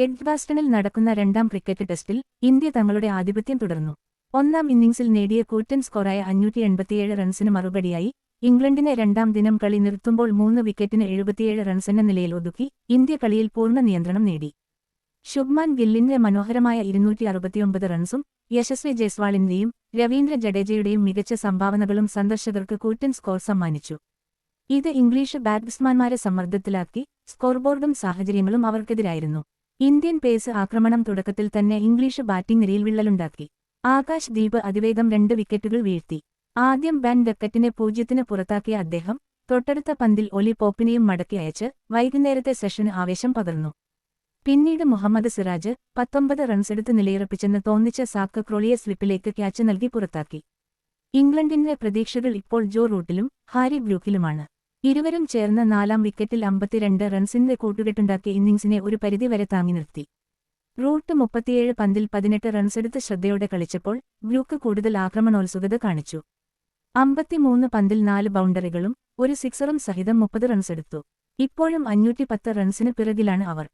എഡ്ജ്ബാസ്റ്റണിൽ നടക്കുന്ന രണ്ടാം ക്രിക്കറ്റ് ടെസ്റ്റിൽ ഇന്ത്യ തങ്ങളുടെ ആധിപത്യം തുടർന്നു. ഒന്നാം ഇന്നിംഗ്സിൽ നേടിയ കൂറ്റൻ സ്കോറായ 587 റൺസിന് മറുപടിയായി ഇംഗ്ലണ്ടിനെ രണ്ടാം ദിനം കളി നിർത്തുമ്പോൾ 3 വിക്കറ്റിന് 77 റൺസെന്ന നിലയിൽ ഒതുക്കി ഇന്ത്യ കളിയിൽ പൂർണ്ണ നിയന്ത്രണം നേടി. ശുഭ്മാൻ ഗില്ലിന്റെ മനോഹരമായ 269 റൺസും യശസ്വി ജയ്സ്വാളിന്റെയും രവീന്ദ്ര ജഡേജയുടെയും മികച്ച സംഭാവനകളും സന്ദർശകർക്ക് കൂറ്റൻ സ്കോർ സമ്മാനിച്ചു. ഇത് ഇംഗ്ലീഷ് ബാറ്റ്സ്മാൻമാരെ സമ്മർദ്ദത്തിലാക്കി. സ്കോർബോർഡും സാഹചര്യങ്ങളും അവർക്കെതിരായിരുന്നു. ഇന്ത്യൻ പേസ് ആക്രമണം തുടക്കത്തിൽ തന്നെ ഇംഗ്ലീഷ് ബാറ്റിംഗ് നിരയിൽ വിള്ളലുണ്ടാക്കി. ആകാശ് ദീപ് അതിവേഗം 2 വിക്കറ്റുകൾ വീഴ്ത്തി. ആദ്യം ബെൻ ഡക്കറ്റിനെ 0-ന് പുറത്താക്കിയ അദ്ദേഹം തൊട്ടടുത്ത പന്തിൽ ഒലി പോപ്പിനെയും മടക്കി അയച്ച് വൈകുന്നേരത്തെ സെഷന് ആവേശം പകർന്നു. പിന്നീട് മുഹമ്മദ് സിറാജ് 19 റൺസെടുത്ത് നിലയുറപ്പിച്ചെന്ന് തോന്നിച്ച സാക്ക് ക്രോളിയെ സ്ലിപ്പിലേക്ക് ക്യാച്ച് നൽകി പുറത്താക്കി. ഇംഗ്ലണ്ടിന്റെ പ്രതീക്ഷകൾ ഇപ്പോൾ ജോ റൂട്ടിലും ഹാരി ബ്രൂക്കിലുമാണ്. ഇരുവരും ചേർന്ന് 4-ാം വിക്കറ്റിൽ 52 റൺസിന്റെ കൂട്ടുകെട്ടുണ്ടാക്കിയ ഇന്നിംഗ്സിനെ ഒരു പരിധിവരെ താങ്ങി നിർത്തി. റൂട്ട് 37 പന്തിൽ 18 റൺസെടുത്ത് ശ്രദ്ധയോടെ കളിച്ചപ്പോൾ ബ്രൂക്ക് കൂടുതൽ ആക്രമണോത്സുകത കാണിച്ചു. 53 പന്തിൽ 4 ബൗണ്ടറികളും ഒരു സിക്സറും സഹിതം 30 റൺസെടുത്തു. ഇപ്പോഴും 510 റൺസിന് പിറകിലാണ് അവർ.